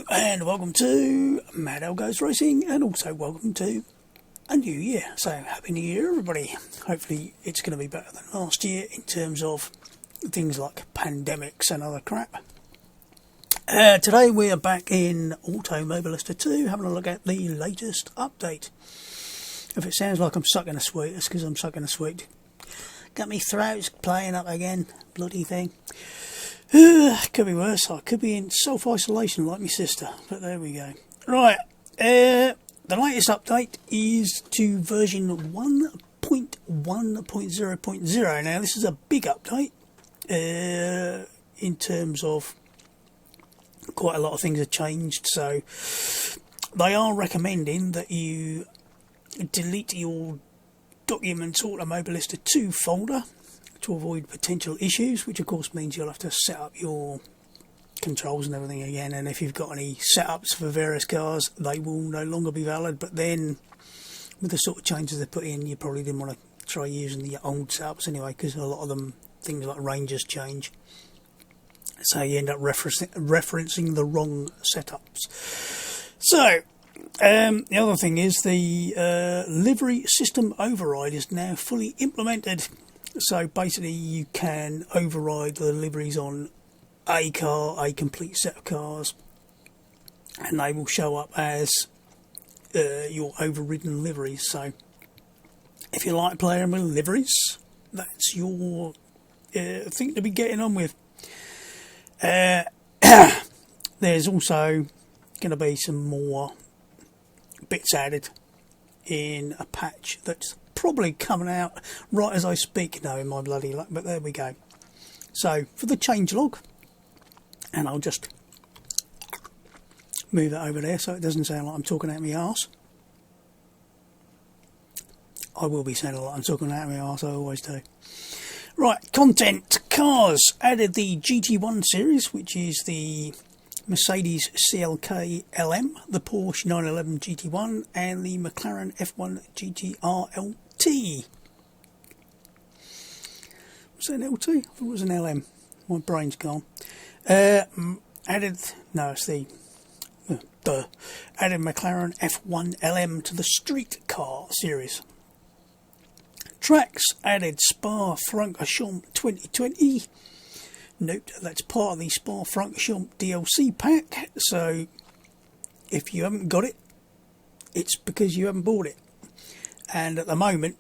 and welcome to Mad L Goes Racing, and also welcome to a new year. So happy new year everybody. Hopefully it's going to be better than last year in terms of things like pandemics and other crap. Today we are back in Automobilista 2 having a look at the latest update. If it sounds like I'm sucking a sweet, it's because I'm sucking a sweet. Got me throats playing up again, bloody thing. Could be worse. I could be in self-isolation like my sister, but there we go. Right, the latest update is to version 1.1.0.0. Now this is a big update in terms of quite a lot of things have changed, so they are recommending that you delete your Documents Automobilista 2 folder to avoid potential issues, which of course means you'll have to set up your controls and everything again, and if you've got any setups for various cars they will no longer be valid. But then with the sort of changes they put in, you probably didn't want to try using the old setups anyway, because a lot of them, things like ranges change, so you end up referencing the wrong setups. So the other thing is the livery system override is now fully implemented. So basically you can override the liveries on a car, a complete set of cars, and they will show up as your overridden liveries. So if you like playing with liveries, that's your thing to be getting on with. There's also going to be some more bits added in a patch that's probably coming out right as I speak now in my bloody luck, but there we go. So for the changelog, and I'll just move that over there so it doesn't sound like I'm talking out my arse. I will be sounding like I'm talking out my arse, I always do. Right, content. Cars added the GT1 Series, which is the Mercedes CLK LM, the Porsche 911 GT1, and the McLaren F1 GTR LT. Was that an LT? I thought it was an LM. My brain's gone. Added McLaren F1 LM to the street car series. Tracks added Spa Francorchamps 2020. Note that's part of the Spa Francorchamps DLC pack, so if you haven't got it, it's because you haven't bought it. And at the moment,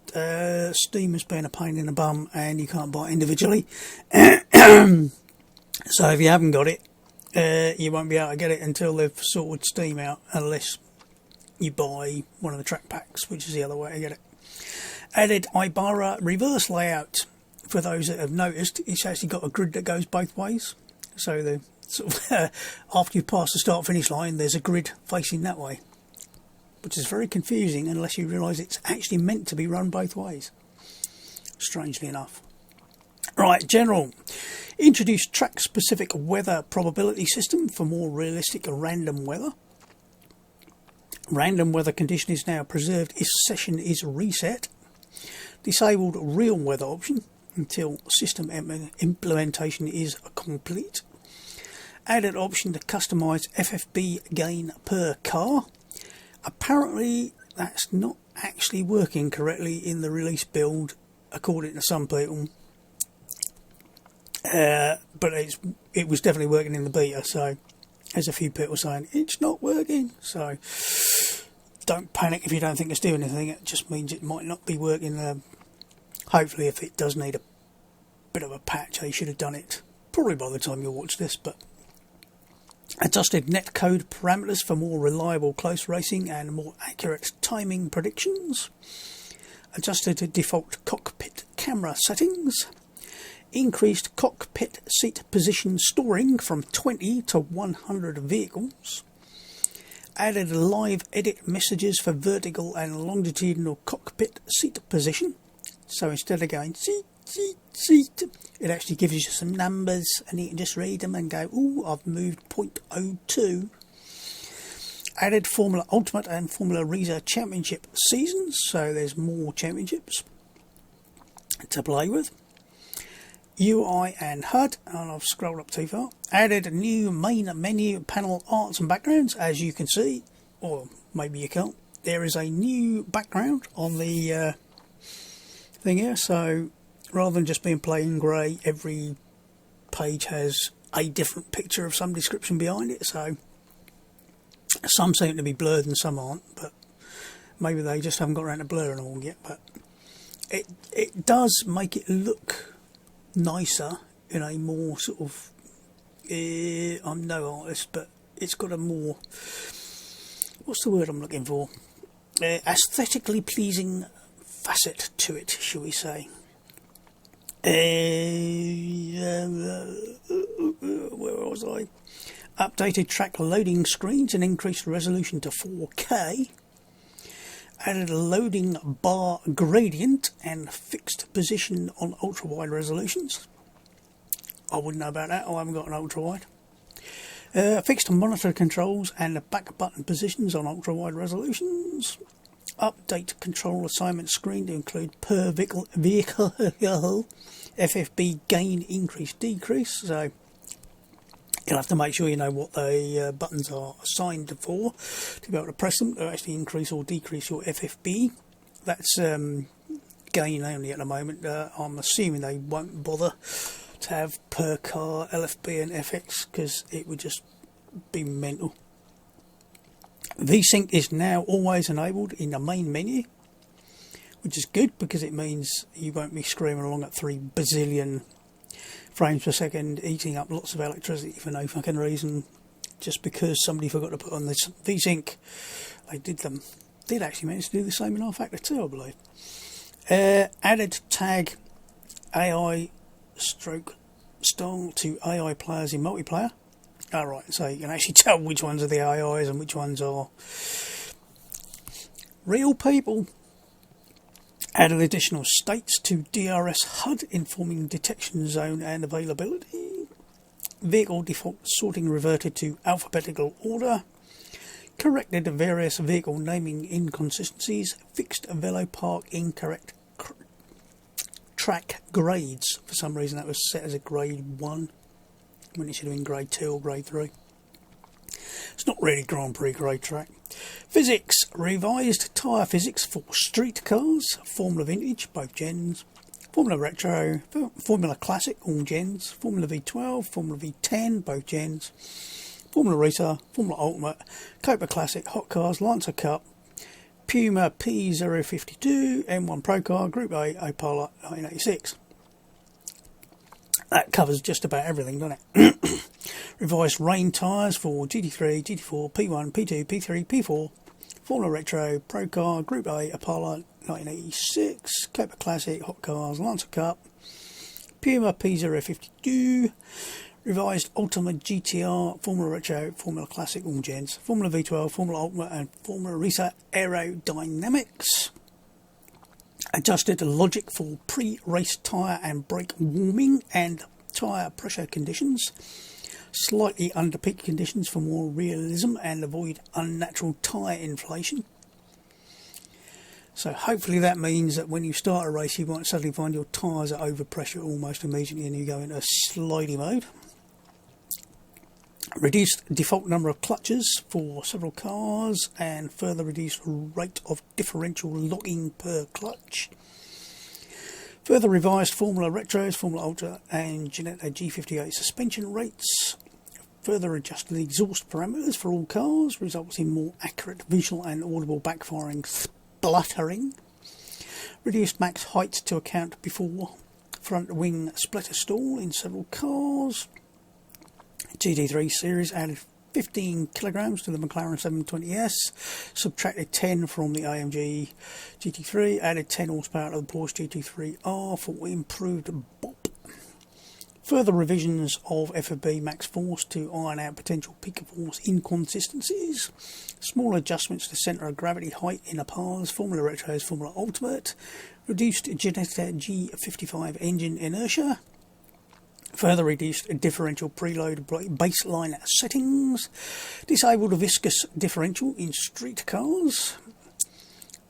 Steam has been a pain in the bum and you can't buy it individually. So if you haven't got it, you won't be able to get it until they've sorted Steam out, unless you buy one of the track packs, which is the other way to get it. Added IIyama reverse layout. For those that have noticed, it's actually got a grid that goes both ways. So the sort of after you pass the start-finish line, there's a grid facing that way, which is very confusing unless you realise it's actually meant to be run both ways, strangely enough. Right, general. Introduced track-specific weather probability system for more realistic random weather. Random weather condition is now preserved if session is reset. Disabled real weather option until system implementation is complete. Added option to customise FFB gain per car. Apparently that's not actually working correctly in the release build, according to some people. But it was definitely working in the beta, so there's a few people saying it's not working. So don't panic if you don't think it's doing anything. It just means it might not be working. Hopefully, if it does need a bit of a patch, they should have done it probably by the time you watch this. But adjusted netcode parameters for more reliable close racing and more accurate timing predictions. Adjusted default cockpit camera settings. Increased cockpit seat position storing from 20 to 100 vehicles. Added live edit messages for vertical and longitudinal cockpit seat position. So instead of going seat, it actually gives you some numbers and you can just read them and go, ooh, I've moved 0.02. Added Formula Ultimate and Formula Reza Championship seasons, so there's more championships to play with. UI and HUD, and I've scrolled up too far. Added a new main menu panel arts and backgrounds, as you can see, or maybe you can't. There is a new background on the thing here, so rather than just being plain grey, every page has a different picture of some description behind it, so some seem to be blurred and some aren't, but maybe they just haven't got around to blurring them all yet. But it does make it look nicer in a more sort of I'm no artist, but it's got a more, what's the word I'm looking for, aesthetically pleasing facet to it, shall we say. Where was I? Updated track loading screens and increased resolution to 4K. Added a loading bar gradient and fixed position on ultra wide resolutions. I wouldn't know about that, I haven't got an ultra wide. Fixed monitor controls and the back button positions on ultra wide resolutions. Update control assignment screen to include per vehicle FFB gain increase decrease, so you'll have to make sure you know what the buttons are assigned for to be able to press them to actually increase or decrease your FFB. That's gain only at the moment. I'm assuming they won't bother to have per car LFB and FX because it would just be mental. VSync is now always enabled in the main menu, which is good because it means you won't be screaming along at 3 bazillion frames per second, eating up lots of electricity for no fucking reason, just because somebody forgot to put on this VSync. They did actually manage to do the same in R-Factor 2, I believe. Added tag AI stroke style to AI players in multiplayer. Alright, so you can actually tell which ones are the AIs and which ones are real people. Added additional states to DRS HUD informing detection zone and availability. Vehicle default sorting reverted to alphabetical order. Corrected various vehicle naming inconsistencies. Fixed Velo Park incorrect track grades. For some reason that was set as a grade 1 when it should have been grade 2 or grade 3. It's not really Grand Prix grade track. Physics. Revised tyre physics for street cars. Formula Vintage, both gens. Formula Retro, Formula Classic, all gens. Formula V12, Formula V10, both gens. Formula Rita, Formula Ultimate, Copa Classic, Hot Cars, Lancer Cup, Puma P052, M1 Pro Car, Group A, Opala 1986. That covers just about everything, doesn't it? Revised rain tyres for GT3, GT4, P1, P2, P3, P4, Formula Retro, Pro Car, Group A, Opala 1986, Copa Classic, Hot Cars, Lancer Cup, Puma P052, Revised Ultimate GTR, Formula Retro, Formula Classic, all gens, Formula V12, Formula Ultimate and Formula Risa Aerodynamics. Adjusted logic for pre-race tyre and brake warming and tyre pressure conditions. Slightly under peak conditions for more realism and avoid unnatural tyre inflation. So hopefully that means that when you start a race you won't suddenly find your tyres are over pressure almost immediately and you go into slidey mode. Reduced default number of clutches for several cars and further reduced rate of differential locking per clutch. Further revised Formula Retros, Formula Ultra and Ginetta G58 suspension rates. Further adjusted exhaust parameters for all cars results in more accurate visual and audible backfiring spluttering. Reduced max height to account before front wing splitter stall in several cars. GT3 Series added 15 kilograms to the McLaren 720S, subtracted 10 from the AMG GT3, added 10 horsepower to the Porsche GT3R for improved bop. Further revisions of FFB max force to iron out potential peak force inconsistencies. Small adjustments to centre of gravity height in the paths, Formula Retros, Formula Ultimate. Reduced Ginetta G55 engine inertia. Further reduced differential preload baseline settings. Disabled viscous differential in street cars.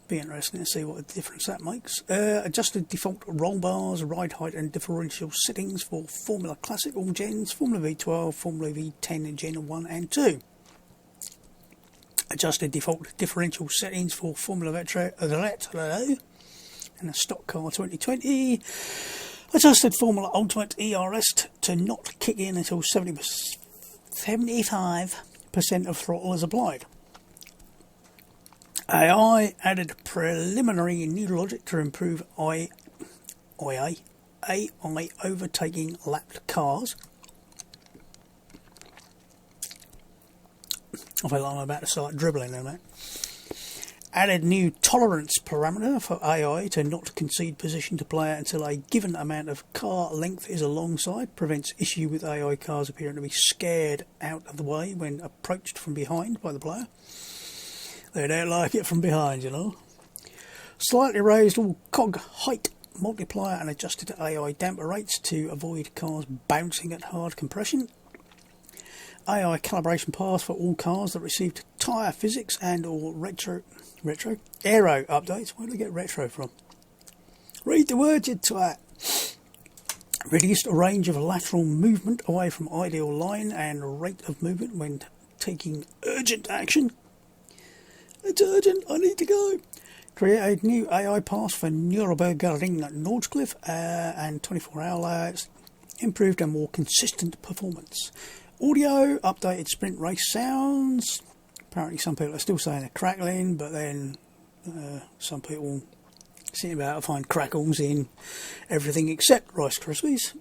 Be interesting to see what a difference that makes. Adjusted default roll bars, ride height and differential settings for Formula Classic all gens, Formula V12, Formula V10 Gen 1 and 2. Adjusted default differential settings for Formula Retro and a stock car 2020. Adjusted Formula Ultimate ERS to not kick in until 75% of throttle is applied. AI added preliminary new logic to improve AI overtaking lapped cars. I feel like I'm about to start dribbling on that. Added new tolerance parameter for AI to not concede position to player until a given amount of car length is alongside. Prevents issue with AI cars appearing to be scared out of the way when approached from behind by the player. They don't like it from behind, you know. Slightly raised all cog height multiplier and adjusted AI damper rates to avoid cars bouncing at hard compression. AI calibration pass for all cars that received tyre physics and or aero updates. Where did I get retro from? Read the word, you twat. Reduced range of lateral movement away from ideal line and rate of movement when taking urgent action. It's urgent, I need to go. Create a new AI pass for Nürburgring Nordschleife and 24-hour layouts. Improved and more consistent performance. Audio, updated sprint race sounds. Apparently some people are still saying they're crackling, but then some people seem about to find crackles in everything except Rice Krispies.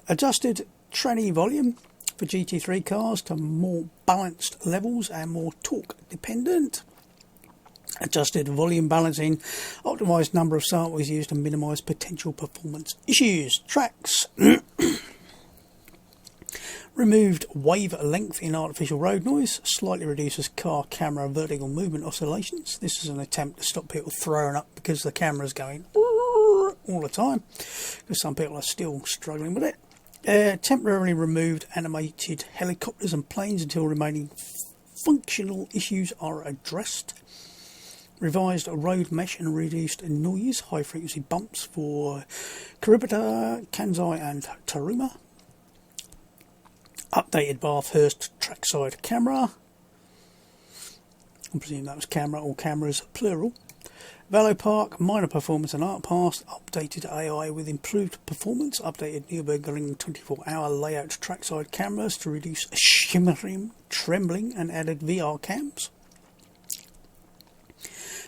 Adjusted tranny volume for GT3 cars to more balanced levels and more torque dependent. Adjusted volume balancing, optimised number of samples used to minimise potential performance issues. Tracks. Removed wave length in artificial road noise, slightly reduces car camera vertical movement oscillations. This is an attempt to stop people throwing up because the camera's going all the time, because some people are still struggling with it. Temporarily removed animated helicopters and planes until remaining functional issues are addressed. Revised road mesh and reduced noise, high frequency bumps for Kiribati, Kansai and Taruma. Updated Bathurst trackside camera. I presume that was camera or cameras plural. Velo Park, minor performance and art pass. Updated AI with improved performance. Updated Nürburgring 24-hour layout trackside cameras to reduce shimmering, trembling and added VR cams.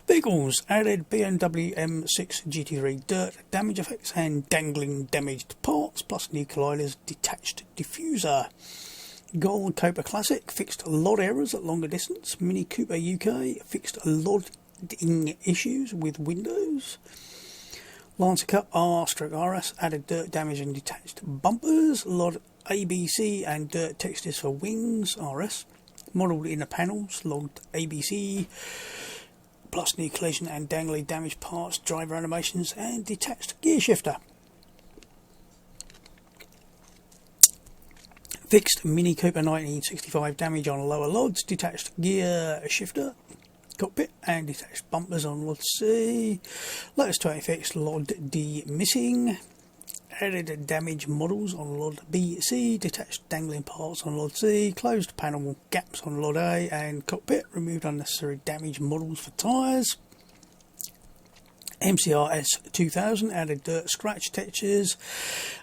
Vehicles, added BMW M6 GT3 dirt damage effects and dangling damaged parts, plus new colliders, detached diffuser. Gold Cooper Classic, fixed LOD errors at longer distance. Mini Cooper UK, fixed LODing issues with Windows. Lancer Cup R/RS, added dirt damage and detached bumpers. LOD ABC and dirt textures for wings, RS. Modelled inner panels, logged ABC. Plus new collision and dangly damaged parts, driver animations and detached gear shifter. Fixed Mini Cooper 1965 damage on lower LODs, detached gear shifter, cockpit and detached bumpers on LOD C. Lotus 20 fixed LOD D missing. Added damage models on LOD BC, detached dangling parts on LOD C, closed panel gaps on LOD A and cockpit, removed unnecessary damage models for tyres. MCR S2000, added dirt scratch textures,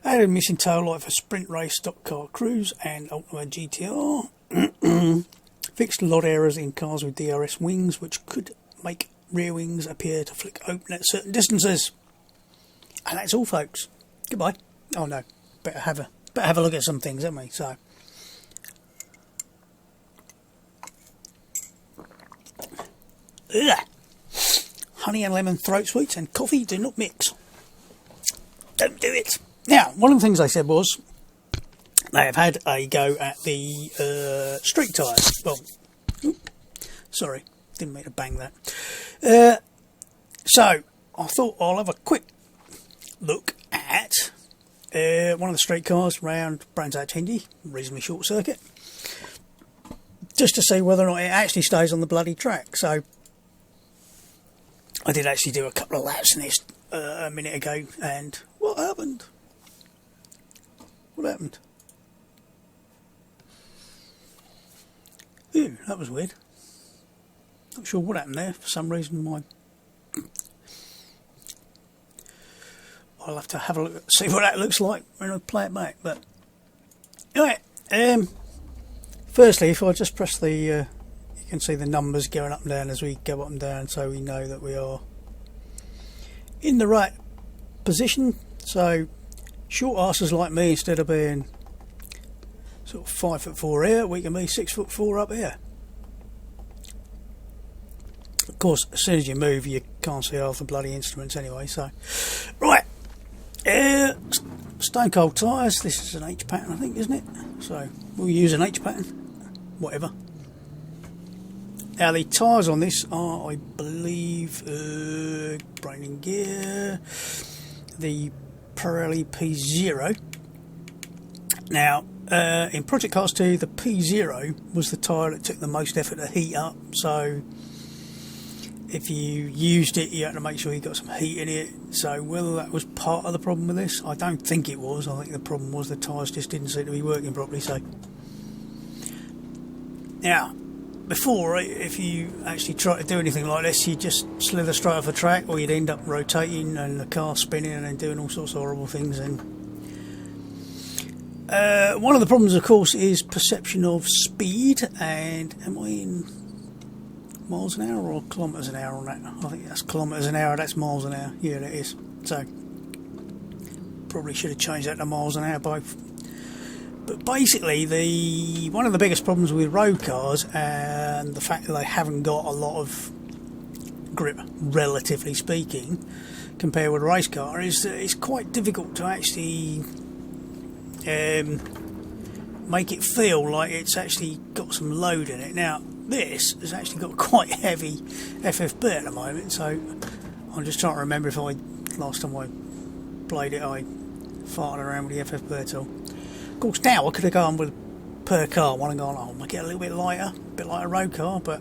added missing tail light for sprint race, stock car cruise and Ultimate GTR. Fixed LOD errors in cars with DRS wings, which could make rear wings appear to flick open at certain distances. And that's all, folks. Goodbye. Oh no, better have a look at some things, haven't we? So, honey and lemon throat sweets and coffee do not mix. Don't do it. Now, one of the things they said was they have had a go at the street tyres. Well, sorry, didn't mean to bang that. So I thought I'll have a quick look at one of the street cars around Brands Hatch Indy, reasonably short circuit, just to see whether or not it actually stays on the bloody track. So I did actually do a couple of laps in this a minute ago, and what happened? What happened? Ew, that was weird. Not sure what happened there. For some reason, I'll have to have a look, see what that looks like when I play it back. But anyway, firstly, if I just press the, you can see the numbers going up and down as we go up and down, so we know that we are in the right position. So short asses like me, instead of being sort of 5'4" here, we can be 6'4" up here. Of course, as soon as you move, you can't see half the bloody instruments anyway. So, right, stone cold tyres. This is an H pattern, I think, isn't it? So we'll use an H pattern, whatever. Now the tyres on this are, I believe, brain and gear, the Pirelli P0. Now, in Project Cars 2, the P0 was the tyre that took the most effort to heat up. So if you used it, you had to make sure you got some heat in it. So whether that was part of the problem with this, I don't think it was. I think the problem was the tyres just didn't seem to be working properly. So now, before, if you actually try to do anything like this, you'd just slither straight off the track, or you'd end up rotating and the car spinning and then doing all sorts of horrible things. And one of the problems, of course, is perception of speed. And am I in miles an hour or kilometres an hour on that? I think that's kilometres an hour, that's miles an hour. Yeah, that is. So probably should have changed that to miles an hour both. But basically, one of the biggest problems with road cars, and the fact that they haven't got a lot of grip, relatively speaking, compared with a race car, is that it's quite difficult to actually make it feel like it's actually got some load in it. Now, this has actually got quite heavy FFB at the moment, so I'm just trying to remember if last time I played it, I farted around with the FFB at all. Of course, now I could have gone with per car one and gone, oh, make it a little bit lighter, a bit like a road car, but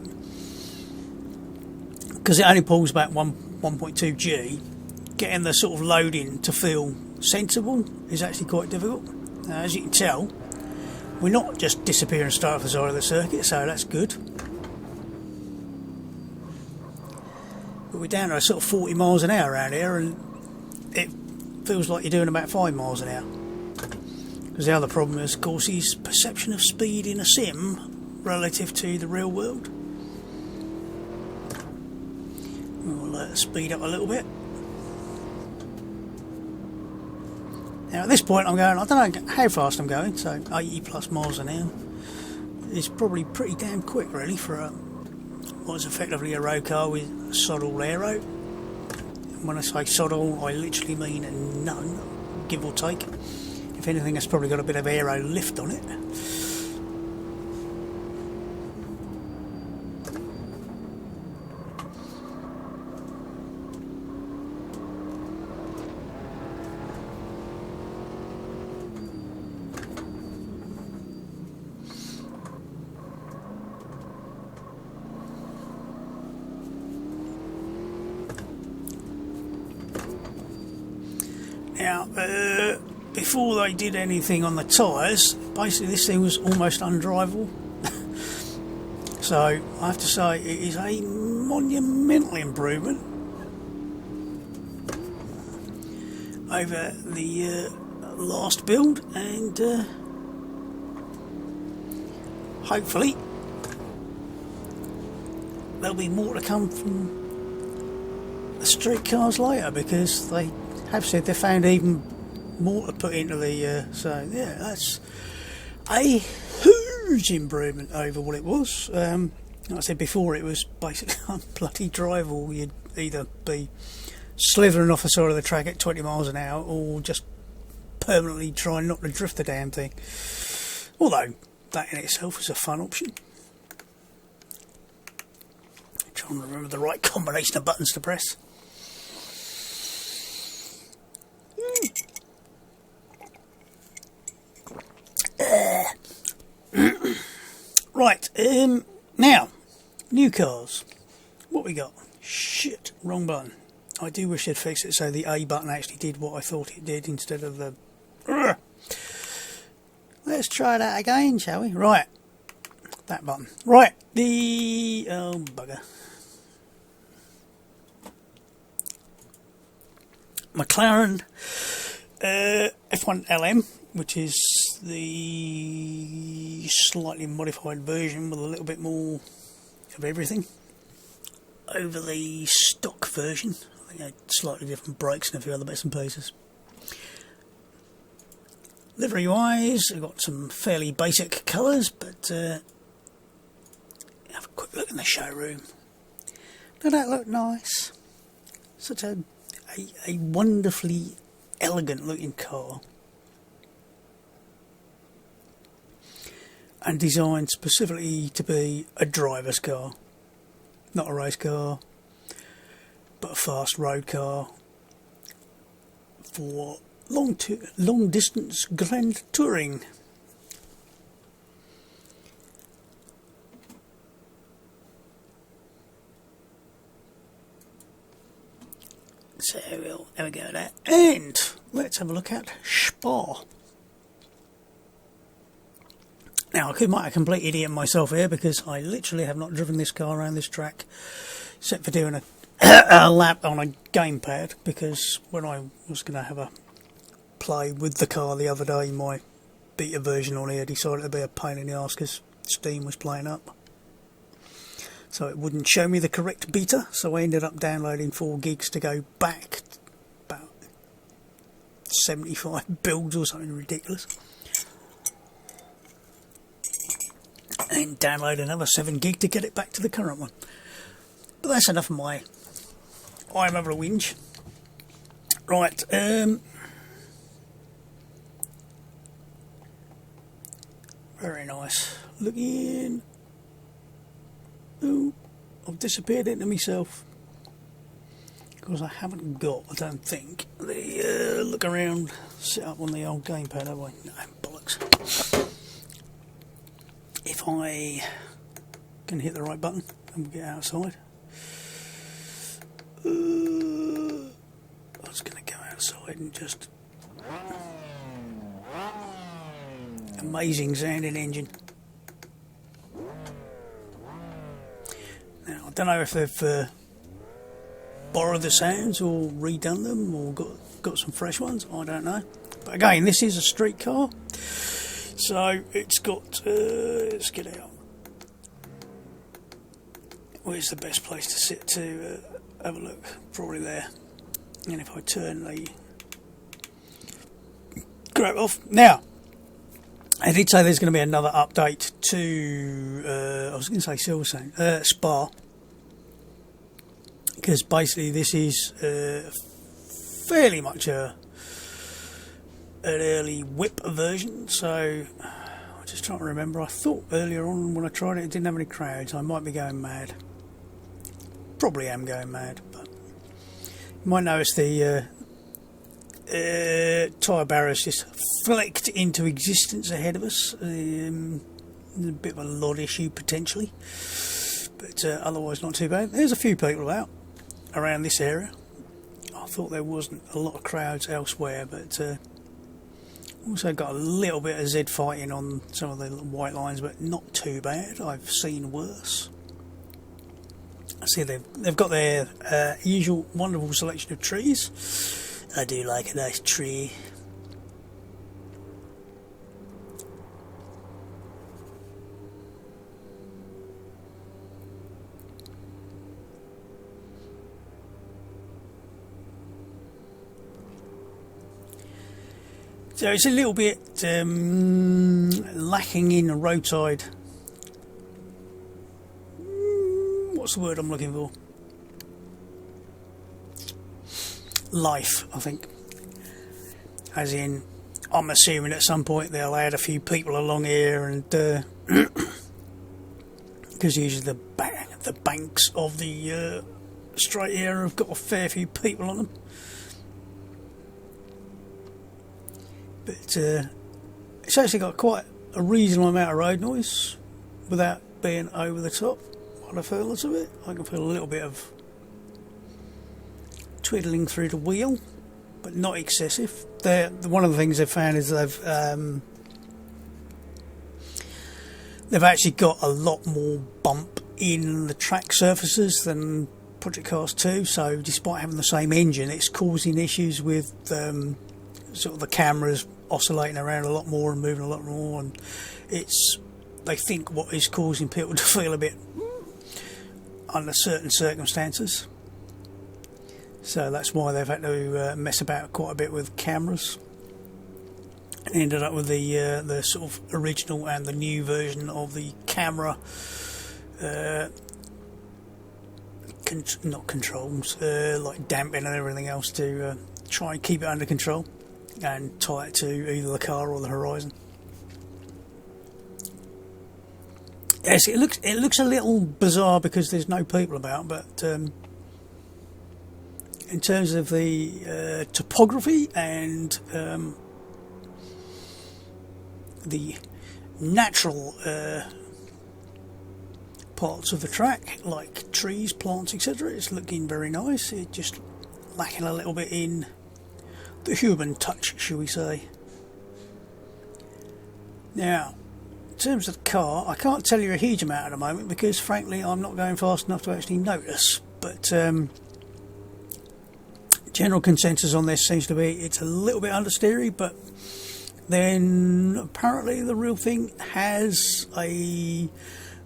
because it only pulls about 1.2 G, getting the sort of loading to feel sensible is actually quite difficult. Now, as you can tell, we're not just disappearing straight off the side of the circuit, so that's good. But we're down to a sort of 40 miles an hour around here, and it feels like you're doing about 5 miles an hour. Because the other problem is, of course, is perception of speed in a sim relative to the real world. We'll speed up a little bit. Now at this point I'm going, I don't know how fast I'm going, so 80 plus miles an hour is probably pretty damn quick really for what's effectively a road car with sod all aero. And when I say sod all, I literally mean none, give or take. If anything, it's probably got a bit of aero lift on it. Now, before they did anything on the tyres, basically this thing was almost undrivable. So I have to say it is a monumental improvement over the last build, and hopefully there'll be more to come from the street cars later, because they have said they found even more to put into the so yeah, that's a huge improvement over what it was. Like I said before, it was basically bloody drivable. You'd either be slithering off the side of the track at 20 miles an hour, or just permanently trying not to drift the damn thing. Although that in itself is a fun option. I'm trying to remember the right combination of buttons to press. Right, now, new cars. What we got? Shit, wrong button. I do wish they'd fix it so the A button actually did what I thought it did instead of the... Urgh. Let's try that again, shall we? Right. That button. Right. The... Oh, bugger. McLaren F1 LM, which is the slightly modified version with a little bit more of everything over the stock version. I think they had slightly different brakes and a few other bits and pieces. Livery wise, we've got some fairly basic colours, but have a quick look in the showroom. Doesn't that look nice? Such a wonderfully elegant looking car, and designed specifically to be a driver's car, not a race car, but a fast road car for long distance grand touring. So we'll have a go at that, and let's have a look at Spa. Now, I might have a complete idiot myself here, because I literally have not driven this car around this track except for doing a lap on a gamepad, because when I was going to have a play with the car the other day, my beta version on here decided to be a pain in the arse because Steam was playing up. So it wouldn't show me the correct beta, so I ended up downloading 4 gigs to go back about 75 builds or something ridiculous, and download another 7 gig to get it back to the current one. But that's enough of my I'm over a whinge. Right, very nice looking. Oh, I've disappeared into myself because I haven't got, I don't think, the look around set up on the old gamepad, have I? No, bollocks. If I can hit the right button and get outside. I was going to go outside and just... Amazing sounding engine. Now, I don't know if they've borrowed the sounds or redone them or got some fresh ones. I don't know. But again, this is a street car, so it's got. Let's get out. Where's the best place to sit to have a look? Probably there. And if I turn the grab off now. I did say there's going to be another update to, I was going to say Silverstone, Spa, because basically this is fairly much an early whip version, so I'm just trying to remember. I thought earlier on when I tried it didn't have any crowds. I might be going mad. Probably am going mad, but you might notice the tyre barriers just flicked into existence ahead of us. A bit of a lot issue potentially, but otherwise not too bad. There's a few people out around this area. I thought there wasn't a lot of crowds elsewhere, but also got a little bit of Z fighting on some of the white lines, but not too bad. I've seen worse. I see they've got their usual wonderful selection of trees. I do like a nice tree. So it's a little bit lacking in a roadside. What's the word I'm looking for? Life, I think. As in, I'm assuming at some point they'll add a few people along here, and because usually the banks of the straight here have got a fair few people on them. But it's actually got quite a reasonable amount of road noise without being over the top. By the feelings of it, I can feel a little bit of twiddling through the wheel, but not excessive. One of the things they've found is they've actually got a lot more bump in the track surfaces than Project Cars 2, so despite having the same engine, it's causing issues with sort of the cameras oscillating around a lot more and moving a lot more, and they think what is causing people to feel a bit under certain circumstances. So that's why they've had to mess about quite a bit with cameras, and ended up with the sort of original and the new version of the camera not controls, like damping and everything else to try and keep it under control and tie it to either the car or the horizon. Yes, it looks a little bizarre because there's no people about, but in terms of the topography and the natural parts of the track, like trees, plants, etc., it's looking very nice. It's just lacking a little bit in the human touch, shall we say. Now, in terms of the car, I can't tell you a huge amount at the moment because frankly I'm not going fast enough to actually notice, but general consensus on this seems to be it's a little bit understeery, but then apparently the real thing has a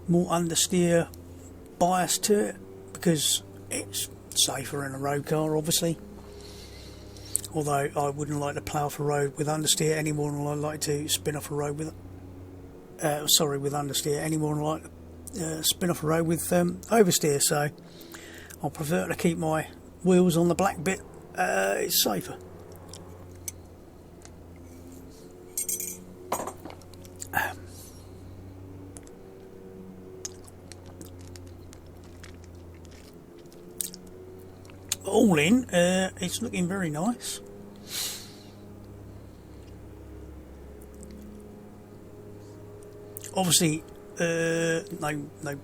more understeer bias to it because it's safer in a road car, obviously. Although I wouldn't like to plough off a road with understeer any more than I like to spin off a road with with understeer any more than I like to spin off a road with oversteer. So I'll prefer to keep my wheels on the black bit. It's safer. All in, it's looking very nice. Obviously, no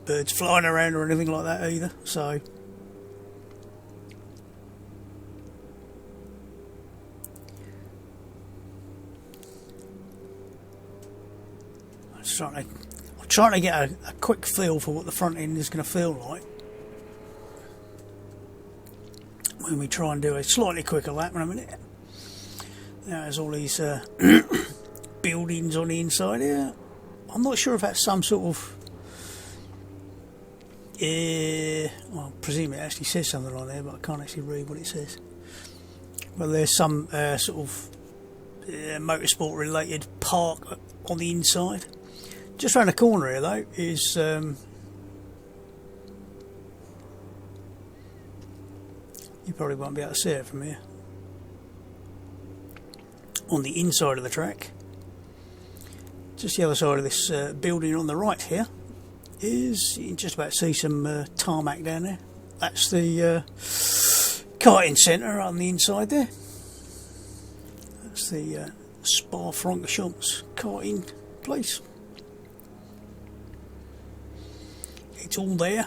birds flying around or anything like that either. So, I'm trying to get a quick feel for what the front end is going to feel like when we try and do a slightly quicker lap in a minute. Now there's all these buildings on the inside here. I'm not sure if that's some sort of well, I presume it actually says something on there, but I can't actually read what it says. Well, there's some sort of motorsport related park on the inside. Just around the corner here though is you probably won't be able to see it from here. On the inside of the track, just the other side of this building on the right here, is you can just about see some tarmac down there. That's the karting centre on the inside there. That's the Spa Francorchamps karting place. It's all there.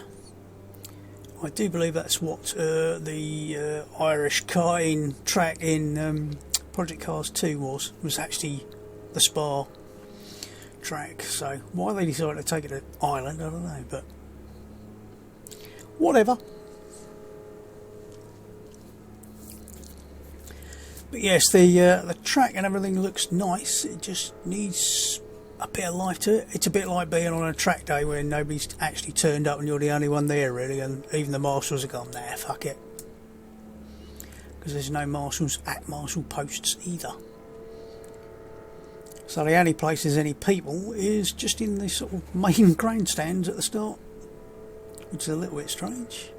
I do believe that's what the Irish karting track in Project Cars 2 was actually the Spa track. So why they decided to take it to Ireland, I don't know, but whatever. But yes, the track and everything looks nice. It just needs a bit of life to it. It's a bit like being on a track day where nobody's actually turned up and you're the only one there really, and even the marshals have gone, nah, fuck it, because there's no marshals at marshal posts either. So the only place there's any people is just in the sort of main grandstands at the start, which is a little bit strange.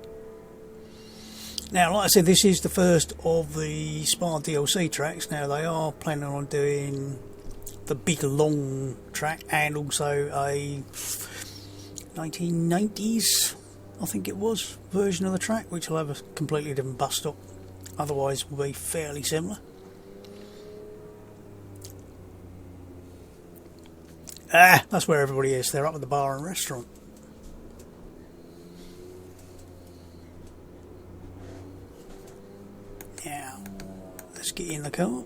Now, like I said, this is the first of the Spa DLC tracks. Now they are planning on doing the big long track and also a 1990s, I think it was, version of the track, which will have a completely different bus stop. Otherwise will be fairly similar. That's where everybody is. They're up at the bar and restaurant. let's get in the car.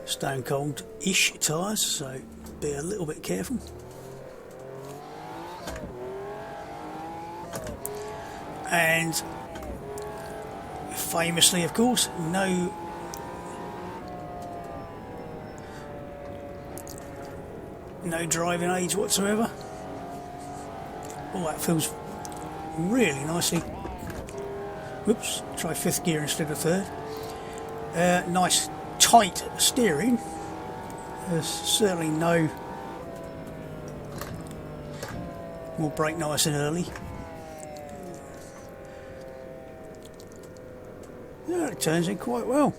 Stone cold-ish tyres, so be a little bit careful. And famously, of course, no driving aids whatsoever. Oh, that feels really nicely. Whoops, try 5th gear instead of 3rd. Nice tight steering. There's certainly no... We'll brake nice and early. Yeah, it turns in quite well.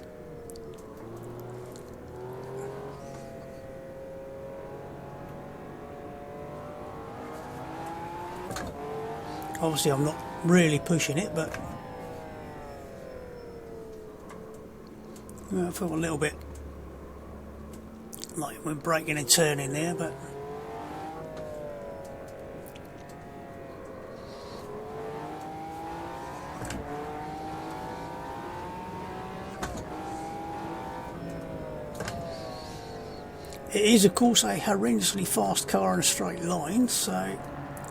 Obviously I'm not really pushing it, but I feel a little bit like we're braking and turning there, but it is of course a horrendously fast car in a straight line, so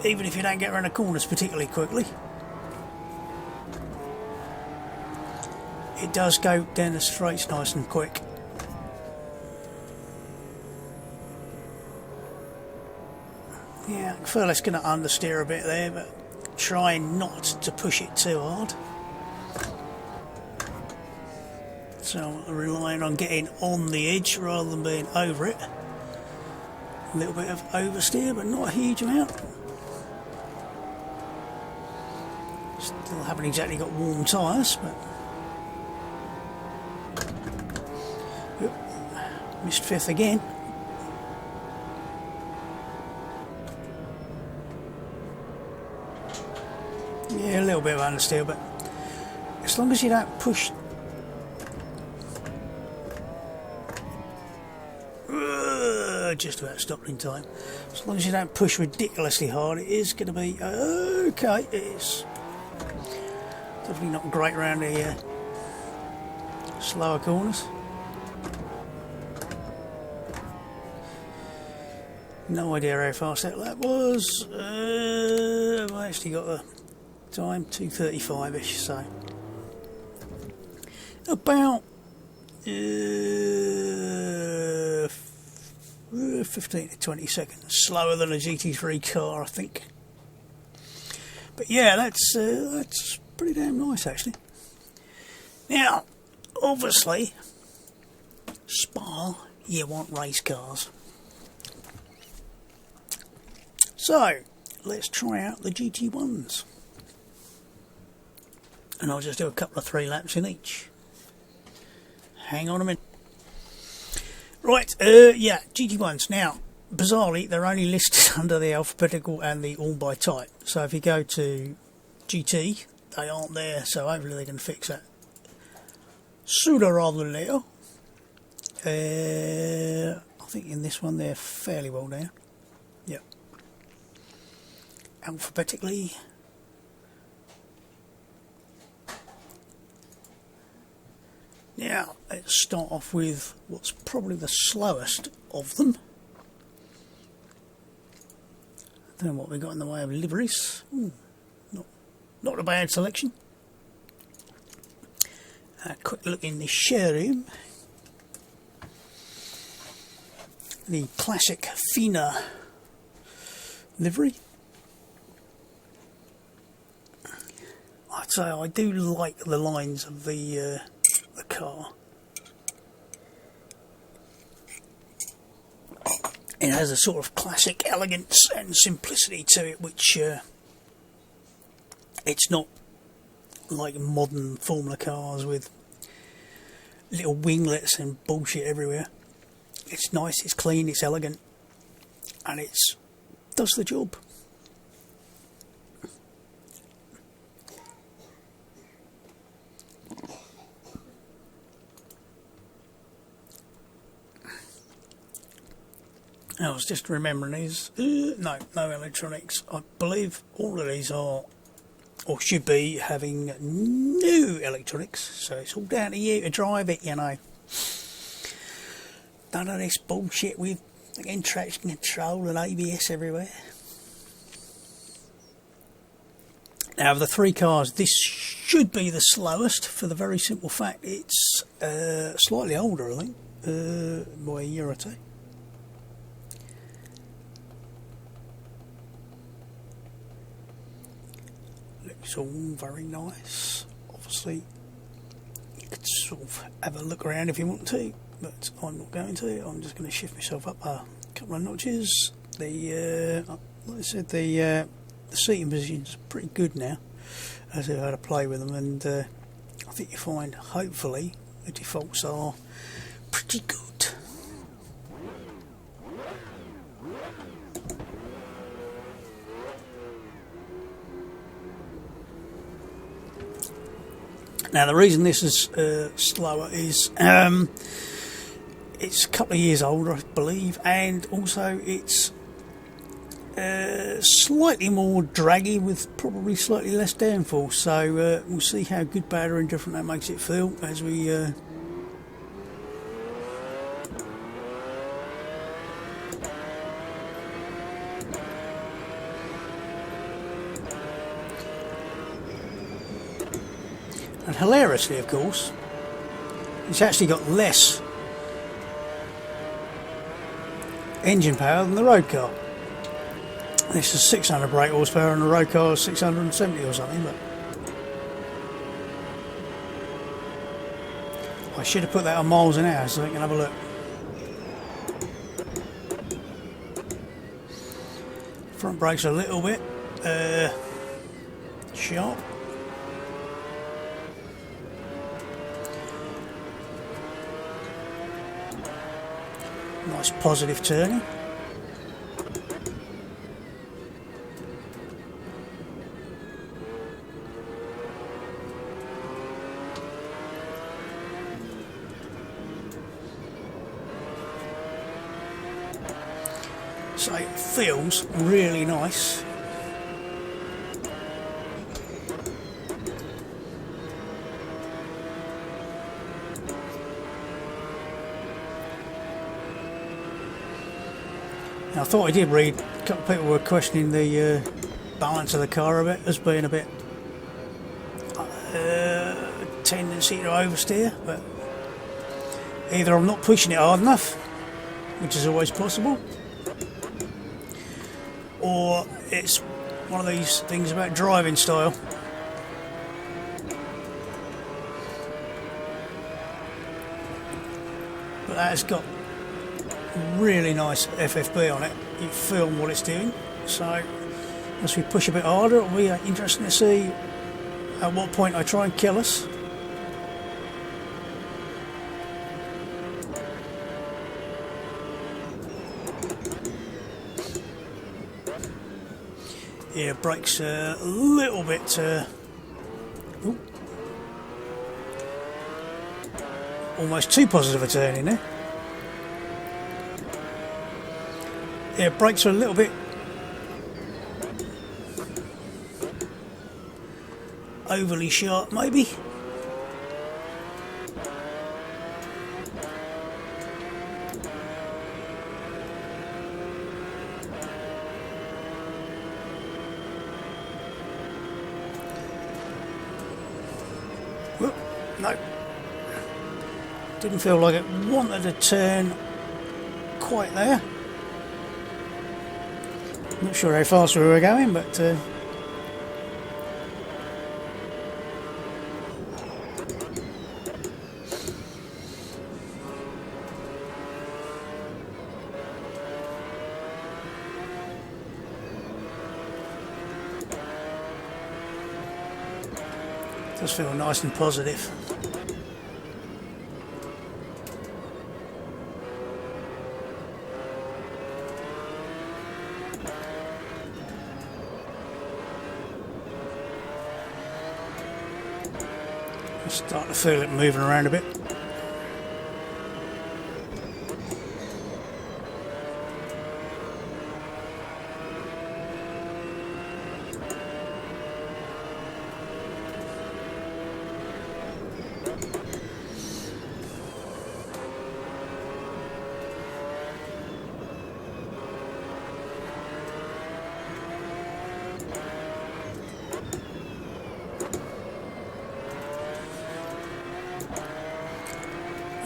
even if you don't get around the corners particularly quickly, it does go down the straights nice and quick. Yeah, I feel it's going to understeer a bit there, but trying not to push it too hard. So I'm relying on getting on the edge rather than being over it. A little bit of oversteer, but not a huge amount. Still haven't exactly got warm tyres, but missed 5th again. Yeah, a little bit of understeer, but as long as you don't push just about stopped in time. As long as you don't push ridiculously hard, it is going to be okay. It's definitely not great around the slower corners. No idea how fast that lap was. I've actually got the time, 2:35ish, so about 15 to 20 seconds slower than a GT3 car, I think. But yeah, that's pretty damn nice actually. Now, obviously, Spa, you want race cars. So, let's try out the GT1s. And I'll just do a couple of 3 laps in each. Hang on a minute. Right, yeah, GT1s. Now, bizarrely, they're only listed under the alphabetical and the all by type. So if you go to GT, they aren't there, so hopefully they can fix that sooner rather than later. I think in this one they're fairly well down. Yep. Alphabetically. Now, let's start off with what's probably the slowest of them. I don't know what we got in the way of liveries. Ooh, not a bad selection. A quick look in the showroom. The classic Fina livery. I'd say I do like the lines of the car. It has a sort of classic elegance and simplicity to it, which it's not like modern Formula cars with little winglets and bullshit everywhere. It's nice, it's clean, it's elegant, and it does the job. I was just remembering these. No electronics. I believe all of these are, or should be, having new electronics. So it's all down to you to drive it, you know. None of this bullshit with traction control and ABS everywhere. Now, of the three cars, this should be the slowest for the very simple fact it's slightly older, I think, by a year or two. Looks all very nice. Obviously, you could sort of have a look around if you want to, but I'm not going to. I'm just going to shift myself up a couple of notches. Like I said, the seating position's pretty good now, as I've had to play with them, and I think you find, hopefully, the defaults are pretty good. Now, the reason this is slower is it's a couple of years older, I believe, and also it's slightly more draggy with probably slightly less downforce. So we'll see how good, bad or indifferent that makes it feel as we and hilariously, of course, it's actually got less engine power than the road car. This is 600 brake horsepower and the road car is 670 or something, but I should have put that on miles an hour so I can have a look. Front brakes are a little bit sharp. Nice positive turning. So it feels really nice. Now, I thought I did read a couple of people were questioning the balance of the car a bit as being a bit tendency to oversteer, but either I'm not pushing it hard enough, which is always possible, or it's one of these things about driving style. But that has got really nice FFB on it. You film what it's doing, so as we push a bit harder, it'll be interesting to see at what point I try and kill us. Yeah, brakes a little bit almost too positive a turn in there. Yeah, brakes are a little bit overly sharp, maybe. Whoop, no. Didn't feel like it wanted to turn quite there. Not sure how fast we were going, but does feel nice and positive. Starting to feel it moving around a bit.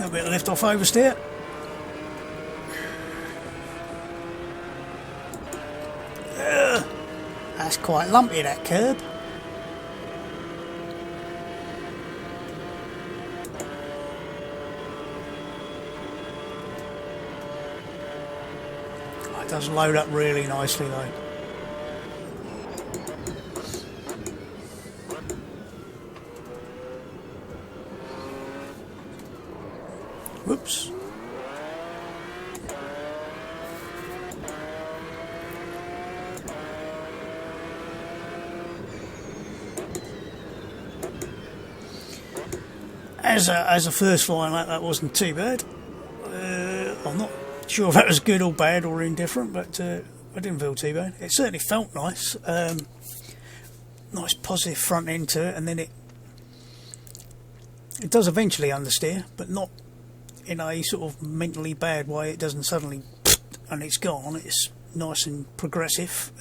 A bit of lift off oversteer. That's quite lumpy, that curb. It does load up really nicely though. Whoops. As a first flying lap, that wasn't too bad. I'm not sure if that was good or bad or indifferent, but I didn't feel too bad. It certainly felt nice. Nice positive front end to it, and then it does eventually understeer, but not in a sort of mentally bad way. It doesn't suddenly and it's gone. It's nice and progressive.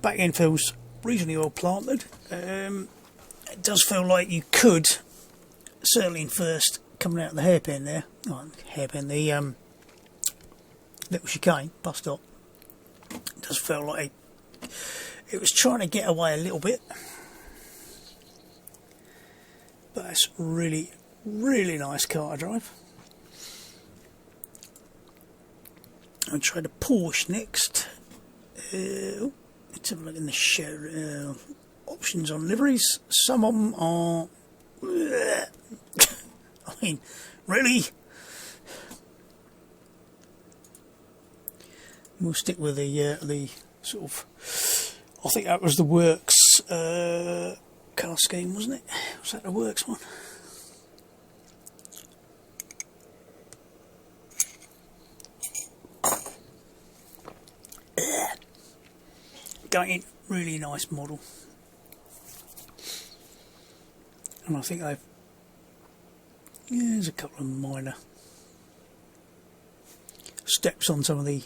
Back end feels reasonably well planted. It does feel like you could, certainly in first, coming out of the hairpin there, the little chicane, bus stop, it does feel like it was trying to get away a little bit, but it's really, really nice car to drive. I'll try the Porsche next. Let's have a look in the show. Options on liveries. Some of them are. I mean, really? We'll stick with the sort of. I think that was the Works colour scheme, wasn't it? Was that the Works one? Going really nice model. And I think there's a couple of minor steps on some of the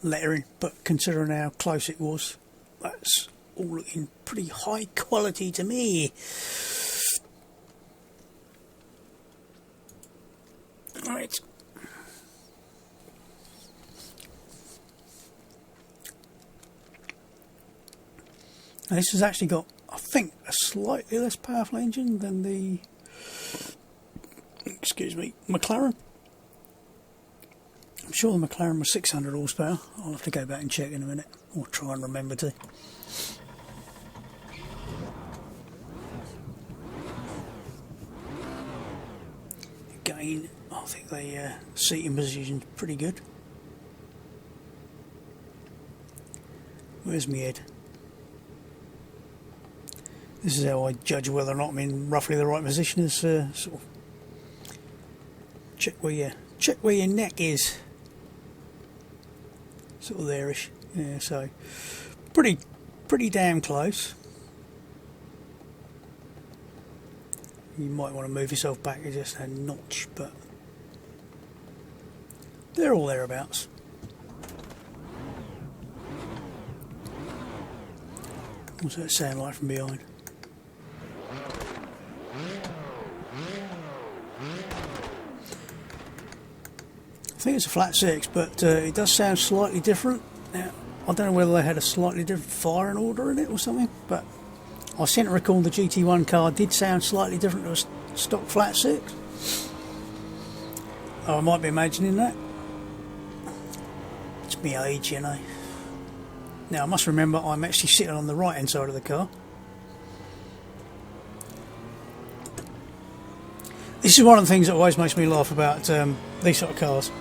lettering, but considering how close it was, that's all looking pretty high quality to me. Right. Now this has actually got, I think, a slightly less powerful engine than the, McLaren. I'm sure the McLaren was 600 horsepower. I'll have to go back and check in a minute, or try and remember to. Again, I think the seating position's pretty good. Where's my head? This is how I judge whether or not I'm in roughly the right position. Is sort of check where your neck is. Sort of there-ish. Yeah, so pretty damn close. You might want to move yourself back just a notch, but they're all thereabouts. What's that sound like from behind? I think it's a flat six, but it does sound slightly different. Now, I don't know whether they had a slightly different firing order in it or something, but I seem to recall the GT1 car did sound slightly different to a stock flat six. Oh, I might be imagining that. It's me age, you know. Now, I must remember I'm actually sitting on the right hand side of the car. This is one of the things that always makes me laugh about these sort of cars.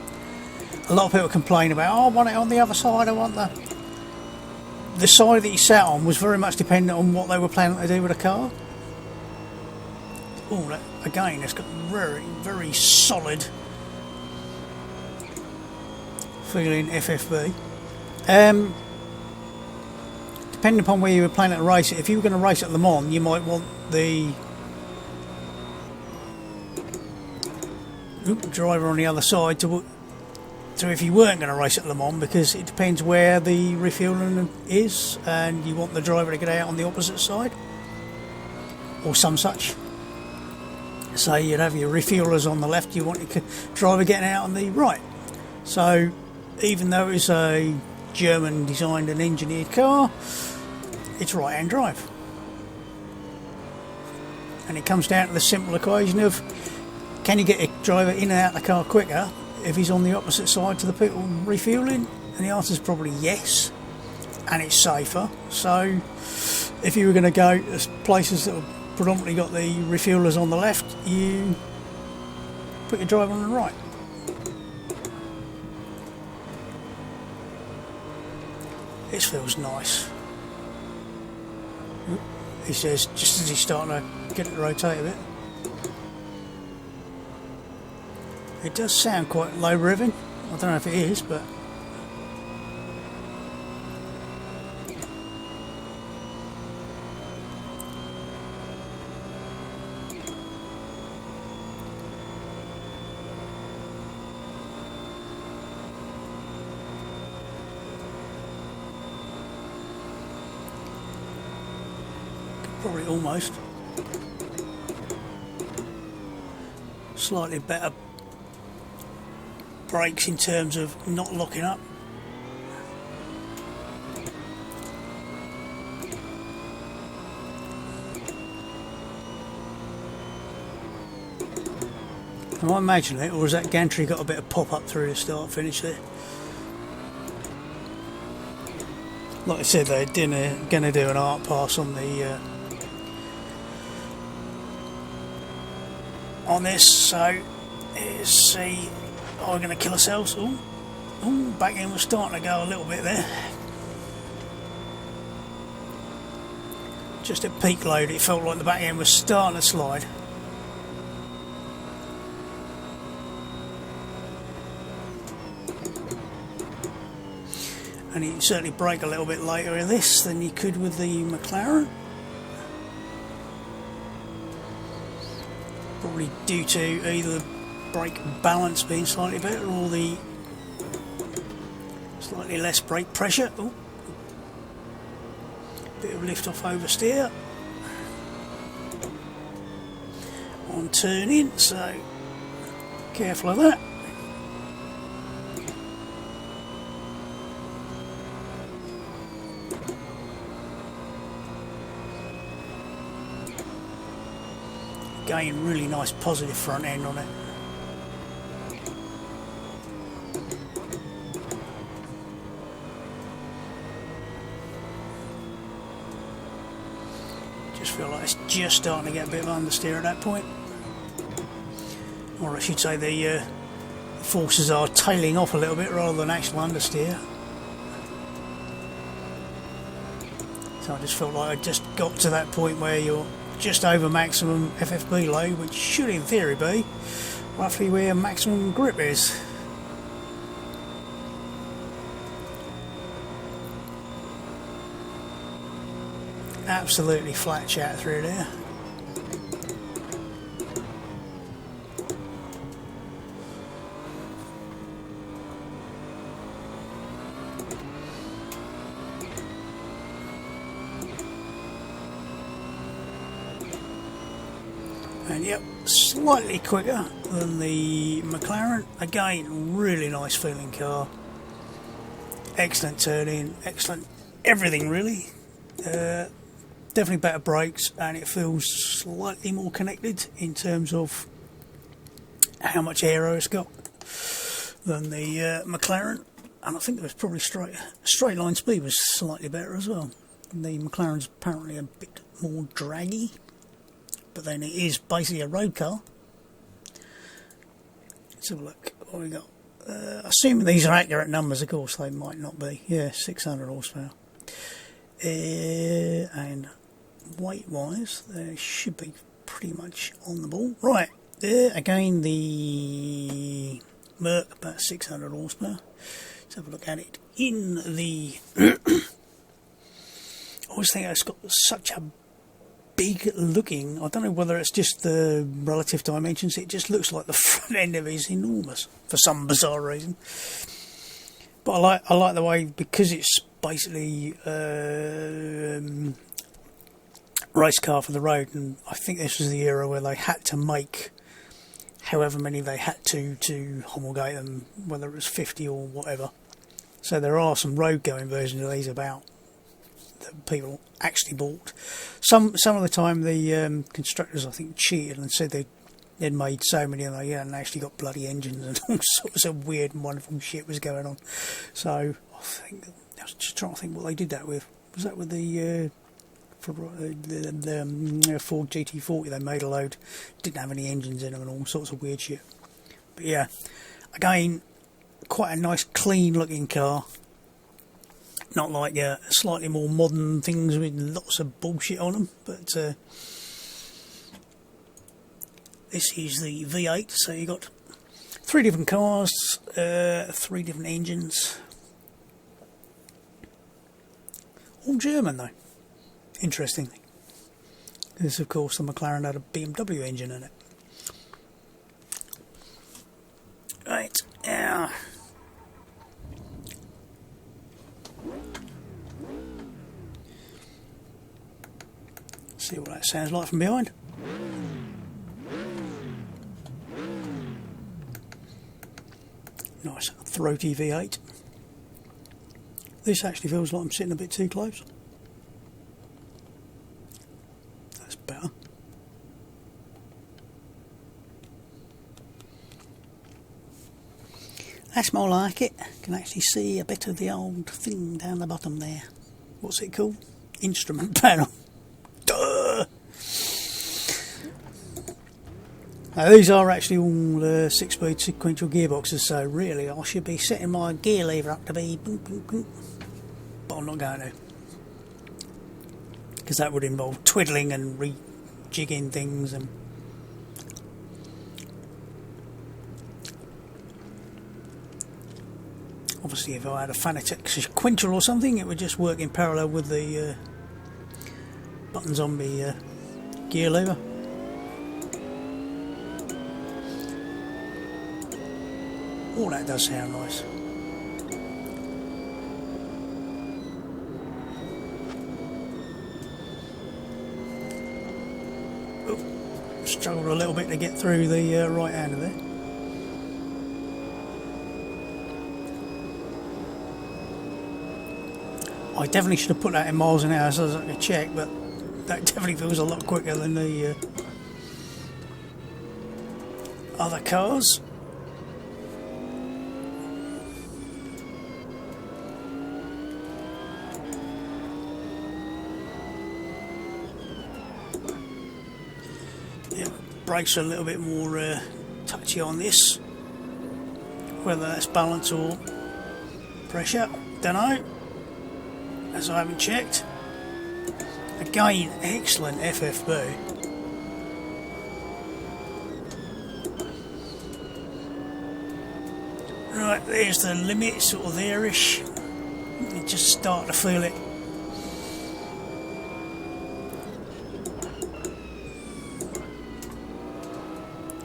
A lot of people complain about, oh, I want it on the other side, I want the side that you sat on was very much dependent on what they were planning to do with the car. Oh, that, again, it's got very, very solid feeling FFB. Depending upon where you were planning to race it, if you were going to race at Le Mans, you might want the driver on the other side to if you weren't going to race at Le Mans, because it depends where the refueling is and you want the driver to get out on the opposite side or some such. say you'd have your refuelers on the left, you want your driver getting out on the right. So even though it's a German designed and engineered car, it's right hand drive. And it comes down to the simple equation of, can you get a driver in and out of the car quicker if he's on the opposite side to the people refueling? And the answer is probably yes, and it's safer. So if you were going to go to places that have predominantly got the refuelers on the left, you put your driver on the right. This feels nice. He says just as he's starting to get it to rotate a bit. It does sound quite low revving. I don't know if it is, but probably almost slightly better brakes in terms of not locking up. Am I imagining it, or has that gantry got a bit of pop up through the start finish there? Like I said, they're going to do an art pass on the on this, so let's see. Oh, we're going to kill ourselves. Oh, back end was starting to go a little bit there. Just at peak load, it felt like the back end was starting to slide. And you can certainly brake a little bit later in this than you could with the McLaren. Probably due to either the brake balance being slightly better or the slightly less brake pressure. Oh, bit of lift off oversteer on turn in, so careful of that. Again, really nice positive front end on it. Just feel like it's just starting to get a bit of understeer at that point. Or I should say the forces are tailing off a little bit rather than actual understeer. So I just felt like I just got to that point where you're just over maximum FFB load, which should in theory be roughly where maximum grip is. Absolutely flat chat through there. And yep, slightly quicker than the McLaren. Again, really nice feeling car. Excellent turning, excellent everything really. Definitely better brakes, and it feels slightly more connected in terms of how much aero it's got than the McLaren. And I think it was probably straight line speed was slightly better as well. The McLaren's apparently a bit more draggy. But then it is basically a road car. Let's have a look what we got. Assuming these are accurate numbers, of course they might not be. Yeah, 600 horsepower. And weight wise, they should be pretty much on the ball. Right, again the Merc, about 600 horsepower. Let's have a look at it in the. I always think it's got such a big looking, I don't know whether it's just the relative dimensions, it just looks like the front end of it is enormous for some bizarre reason. But I like the way, because it's basically race car for the road, and I think this was the era where they had to make however many they had to homologate them, whether it was 50 or whatever. So there are some road going versions of these about that people actually bought. Some of the time the constructors, I think, cheated and said they'd made so many and they hadn't actually got bloody engines, and all sorts of weird and wonderful shit was going on. So I was just trying to think what they did that with. Was that with the Ford GT40? They made a load, didn't have any engines in them and all sorts of weird shit. But yeah, again, quite a nice clean looking car. Not like slightly more modern things with lots of bullshit on them, but this is the V8, so you got 3 different cars, 3 different engines. All German though, interestingly. This, of course, the McLaren had a BMW engine in it. Right, now. See what that sounds like from behind. Nice throaty V8. This actually feels like I'm sitting a bit too close. That's better. That's more like it. Can actually see a bit of the old thing down the bottom there. What's it called? Instrument panel. Duh! Now, these are actually all 6-speed sequential gearboxes, so really I should be setting my gear lever up to be boom, boom, boom. But I'm not going to, because that would involve twiddling and rejigging things. And obviously if I had a Fanatec sequential or something, it would just work in parallel with the buttons on the gear lever. Oh, that does sound nice. Oh, struggled a little bit to get through the right hander there. I definitely should have put that in miles an hour so I could check, but that definitely feels a lot quicker than the other cars. Brakes are a little bit more touchy on this, whether that's balance or pressure, don't know, as I haven't checked. Again, excellent FFB. Right, there's the limit, sort of there-ish. You just start to feel it.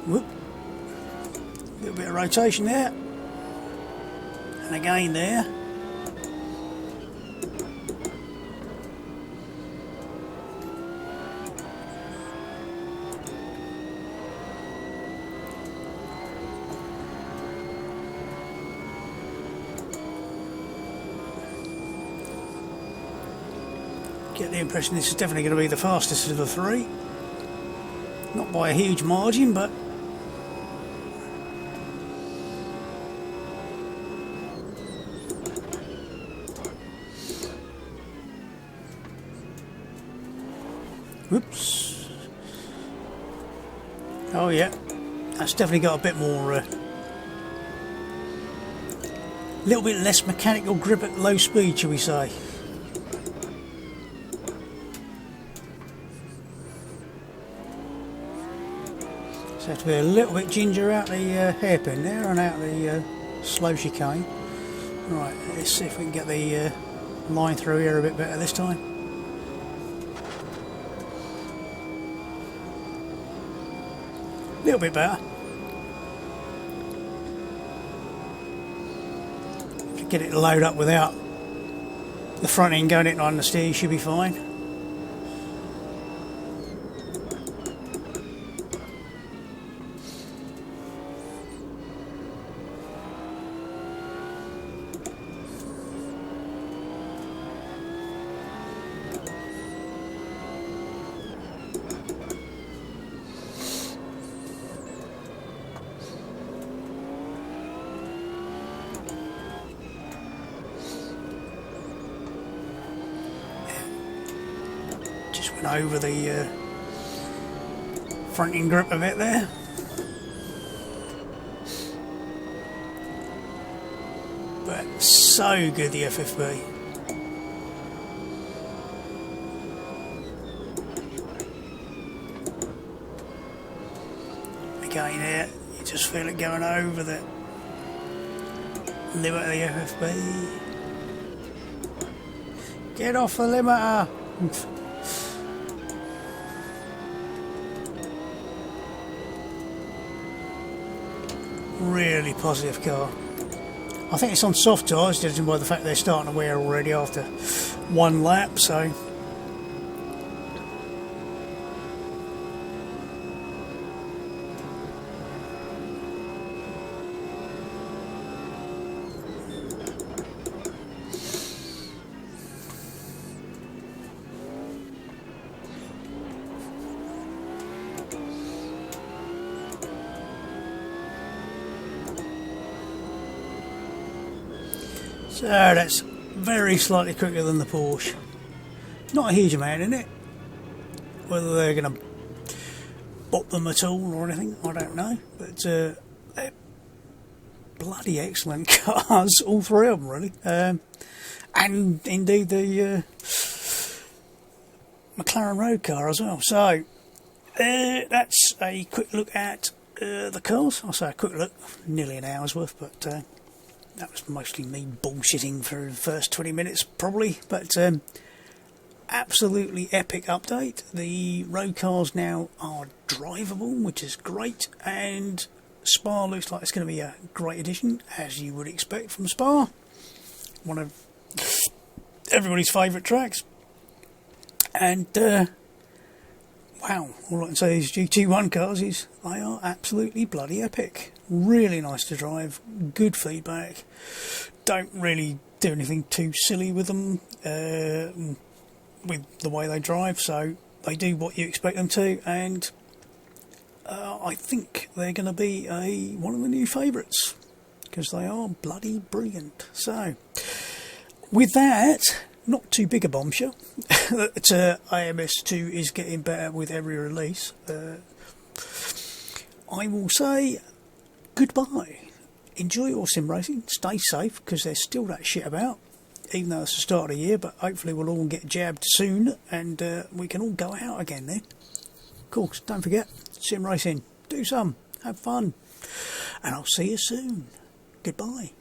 Whoop. A little bit of rotation there, and again there. Get the impression this is definitely going to be the fastest of the 3. Not by a huge margin, but whoops. Oh yeah, that's definitely got a bit more, little bit less mechanical grip at low speed, shall we say. So have to be a little bit ginger out the hairpin there and out the slow chicane. Right, let's see if we can get the line through here a bit better this time. A little bit better. If you get it to load up without the front end going into understeer, you should be fine. went over the front end grip a bit there. But so good, the FFB. Again here, you just feel it going over the limit of the FFB. Get off the limiter! Really positive car. I think it's on soft tyres, judging by the fact they're starting to wear already after one lap, so. So that's very slightly quicker than the Porsche. Not a huge amount in it. Whether they're going to bop them at all or anything, I don't know. But they're bloody excellent cars, all three of them really. And indeed the McLaren road car as well. So that's a quick look at the cars. I'll say a quick look, nearly an hour's worth, but that was mostly me bullshitting for the first 20 minutes probably, but absolutely epic update. The road cars now are drivable, which is great, and Spa looks like it's going to be a great addition, as you would expect from Spa, one of everybody's favourite tracks. And wow, all I can say is GT1 cars is they are absolutely bloody epic. Really nice to drive, good feedback, don't really do anything too silly with them with the way they drive, so they do what you expect them to, and I think they're going to be one of the new favourites because they are bloody brilliant. So with that, not too big a bombshell that AMS2 is getting better with every release, I will say goodbye. Enjoy your sim racing, stay safe because there's still that shit about, even though it's the start of the year, but hopefully we'll all get jabbed soon and we can all go out again then. Of course, don't forget, sim racing, do some, have fun, and I'll see you soon. Goodbye.